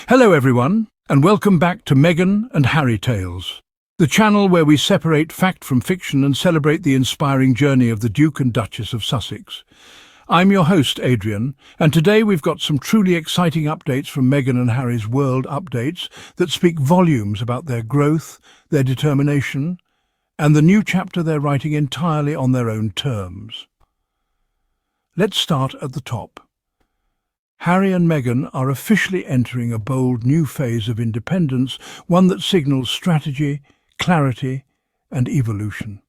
Hello everyone, and welcome back to Meghan and Harry Tales, the channel where we separate fact from fiction and celebrate the inspiring journey of the Duke and Duchess of Sussex. I'm your host, Adrian, and today we've got some truly exciting updates from Meghan and Harry's world updates that speak volumes about their growth, their determination, and the new chapter they're writing entirely on their own terms. Let's start at the top. Harry and Meghan are officially entering a bold new phase of independence, one that signals strategy, clarity, and evolution.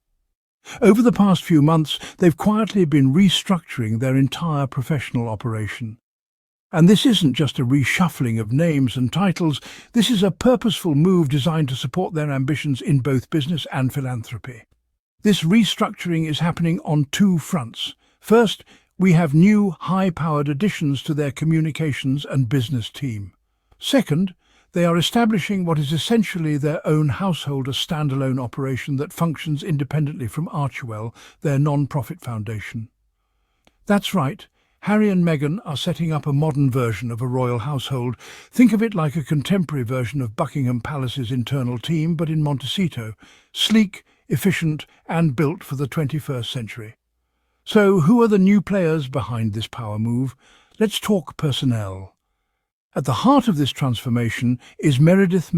Over the past few months, they've quietly been restructuring their entire professional operation. And this isn't just a reshuffling of names and titles, this is a purposeful move designed to support their ambitions in both business and philanthropy. This restructuring is happening on two fronts. First, we have new, high-powered additions to their communications and business team. Second, they are establishing what is essentially their own household, a standalone operation that functions independently from Archewell, their non-profit foundation. That's right, Harry and Meghan are setting up a modern version of a royal household. Think of it like a contemporary version of Buckingham Palace's internal team, but in Montecito, sleek, efficient, and built for the 21st century. So, who are the new players behind this power move? Let's talk personnel. At the heart of this transformation is Meredith,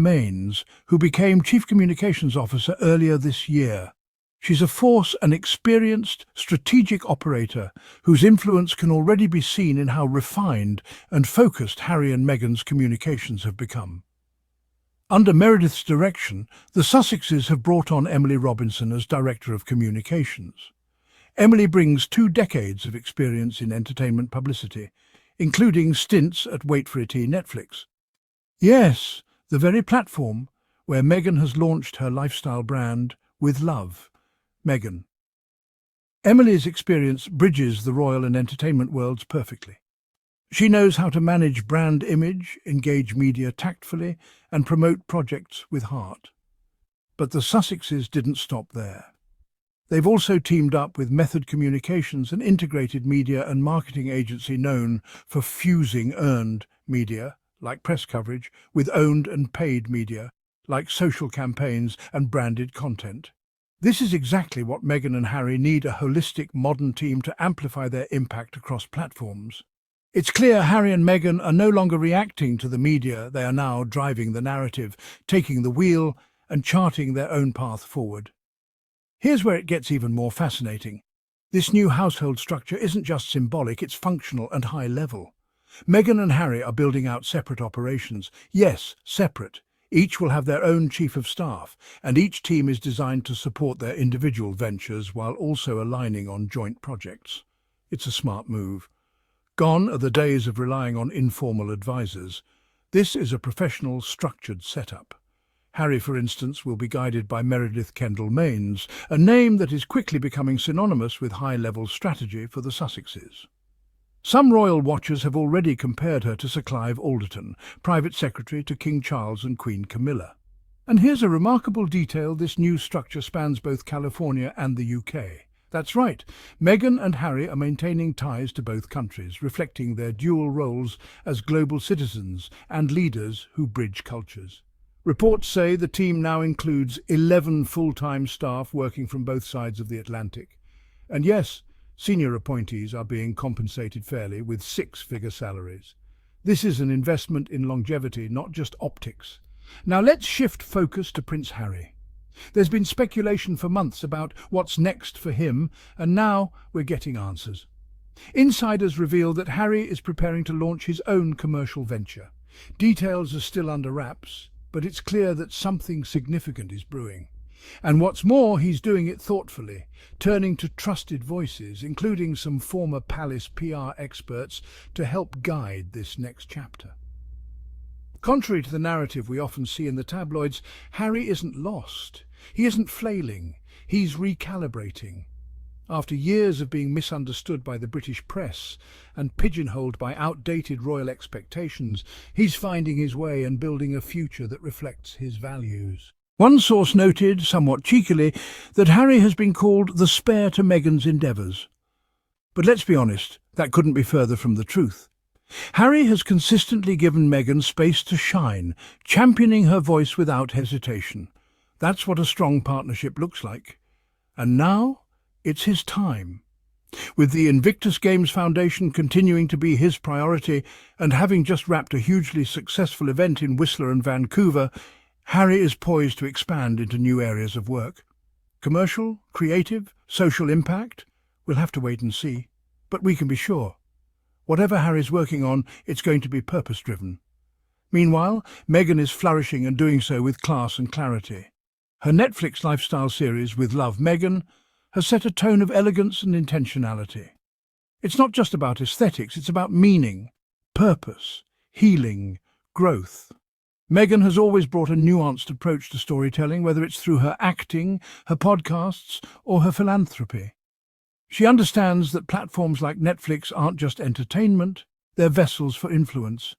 who became Chief Communications Officer earlier this year. She's a force, an experienced, strategic operator whose influence can already be seen in how refined and focused Harry and Meghan's communications have become. Under Meredith's direction, the Sussexes have brought on Emily Robinson as Director of Communications. Emily brings 2 decades of experience in entertainment publicity, including stints at Wait for It Netflix. Yes, the very platform where Meghan has launched her lifestyle brand with love, Meghan. Emily's experience bridges the royal and entertainment worlds perfectly. She knows how to manage brand image, engage media tactfully, and promote projects with heart. But the Sussexes didn't stop there. They've also teamed up with Method Communications, an integrated media and marketing agency known for fusing earned media, like press coverage, with owned and paid media, like social campaigns and branded content. This is exactly what Meghan and Harry need, a holistic, modern team to amplify their impact across platforms. It's clear Harry and Meghan are no longer reacting to the media, they are now driving the narrative, taking the wheel and charting their own path forward. Here's where it gets even more fascinating. This new household structure isn't just symbolic, it's functional and high level. Meghan and Harry are building out separate operations. Yes, separate. Each will have their own chief of staff, and each team is designed to support their individual ventures while also aligning on joint projects. It's a smart move. Gone are the days of relying on informal advisors. This is a professional, structured setup. Harry, for instance, will be guided by Meredith a name that is quickly becoming synonymous with high-level strategy for the Sussexes. Some royal watchers have already compared her to Sir Clive Alderton, private secretary to King Charles and Queen Camilla. And here's a remarkable detail: this new structure spans both California and the UK. That's right, Meghan and Harry are maintaining ties to both countries, reflecting their dual roles as global citizens and leaders who bridge cultures. Reports say the team now includes 11 full-time staff working from both sides of the Atlantic. And yes, senior appointees are being compensated fairly with 6-figure salaries. This is an investment in longevity, not just optics. Now let's shift focus to Prince Harry. There's been speculation for months about what's next for him, and now we're getting answers. Insiders reveal that Harry is preparing to launch his own commercial venture. Details are still under wraps, but it's clear that something significant is brewing. And what's more, he's doing it thoughtfully, turning to trusted voices, including some former palace PR experts, to help guide this next chapter. Contrary to the narrative we often see in the tabloids, Harry isn't lost. He isn't flailing. He's recalibrating. After years of being misunderstood by the British press and pigeonholed by outdated royal expectations, he's finding his way and building a future that reflects his values. One source noted, somewhat cheekily, that Harry has been called the spare to Meghan's endeavours. But let's be honest, that couldn't be further from the truth. Harry has consistently given Meghan space to shine, championing her voice without hesitation. That's what a strong partnership looks like. And now, it's his time. With the Invictus Games Foundation continuing to be his priority and having just wrapped a hugely successful event in Whistler and Vancouver, Harry is poised to expand into new areas of work. Commercial, creative, social impact? We'll have to wait and see. But we can be sure. Whatever Harry's working on, it's going to be purpose-driven. Meanwhile, Meghan is flourishing and doing so with class and clarity. Her Netflix lifestyle series, With Love, Meghan, has set a tone of elegance and intentionality. It's not just about aesthetics, it's about meaning, purpose, healing, growth. Meghan has always brought a nuanced approach to storytelling, whether it's through her acting, her podcasts, or her philanthropy. She understands that platforms like Netflix aren't just entertainment, they're vessels for influence.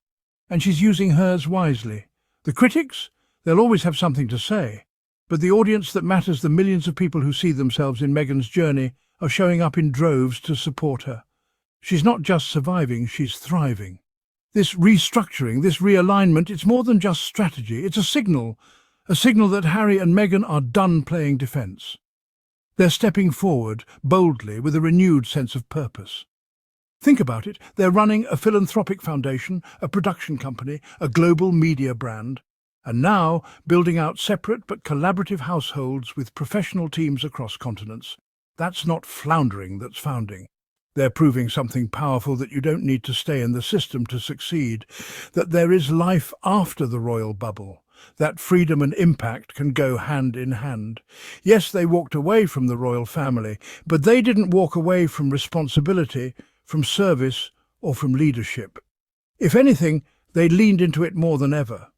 And she's using hers wisely. The critics? They'll always have something to say. But the audience that matters, the millions of people who see themselves in Meghan's journey, are showing up in droves to support her. She's not just surviving, she's thriving. This restructuring, this realignment, it's more than just strategy. It's a signal that Harry and Meghan are done playing defence. They're stepping forward, boldly, with a renewed sense of purpose. Think about it. They're running a philanthropic foundation, a production company, a global media brand, and now building out separate but collaborative households with professional teams across continents. That's not floundering, that's founding. They're proving something powerful, that you don't need to stay in the system to succeed, that there is life after the royal bubble, that freedom and impact can go hand in hand. Yes, they walked away from the royal family, but they didn't walk away from responsibility, from service, or from leadership. If anything, they leaned into it more than ever.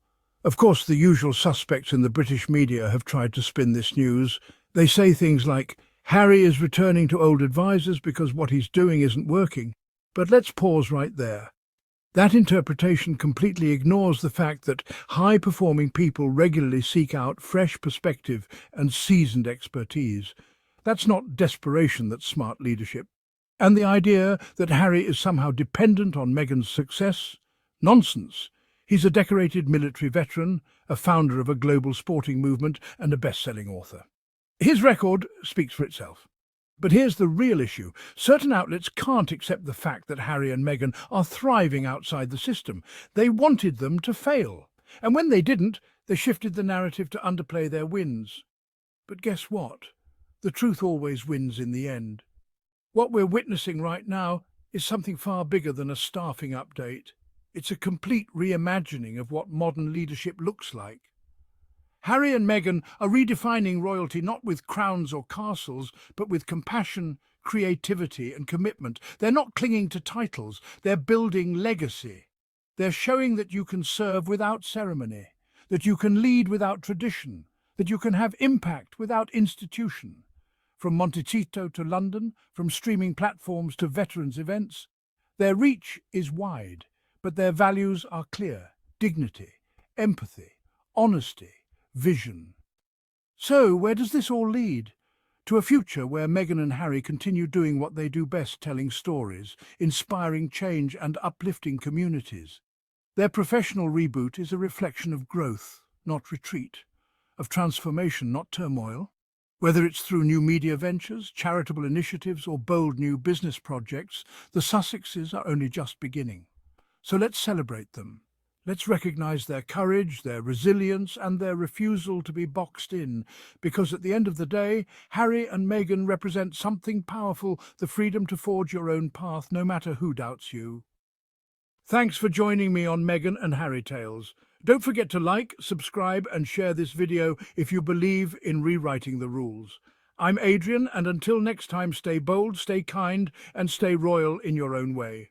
Of course, the usual suspects in the British media have tried to spin this news. They say things like, Harry is returning to old advisors because what he's doing isn't working. But let's pause right there. That interpretation completely ignores the fact that high-performing people regularly seek out fresh perspective and seasoned expertise. That's not desperation, that's smart leadership. And the idea that Harry is somehow dependent on Meghan's success? Nonsense. He's a decorated military veteran, a founder of a global sporting movement, and a best-selling author. His record speaks for itself. But here's the real issue. Certain outlets can't accept the fact that Harry and Meghan are thriving outside the system. They wanted them to fail. And when they didn't, they shifted the narrative to underplay their wins. But guess what? The truth always wins in the end. What we're witnessing right now is something far bigger than a staffing update. It's a complete reimagining of what modern leadership looks like. Harry and Meghan are redefining royalty not with crowns or castles, but with compassion, creativity and commitment. They're not clinging to titles, they're building legacy. They're showing that you can serve without ceremony, that you can lead without tradition, that you can have impact without institution. From Montecito to London, from streaming platforms to veterans events, their reach is wide, but their values are clear: dignity, empathy, honesty, vision. So, where does this all lead? To a future where Meghan and Harry continue doing what they do best, telling stories, inspiring change and uplifting communities. Their professional reboot is a reflection of growth, not retreat, of transformation, not turmoil. Whether it's through new media ventures, charitable initiatives or bold new business projects, the Sussexes are only just beginning. So let's celebrate them. Let's recognise their courage, their resilience and their refusal to be boxed in, because at the end of the day, Harry and Meghan represent something powerful, the freedom to forge your own path, no matter who doubts you. Thanks for joining me on Meghan and Harry Tales. Don't forget to like, subscribe and share this video if you believe in rewriting the rules. I'm Adrian, and until next time, stay bold, stay kind and stay royal in your own way.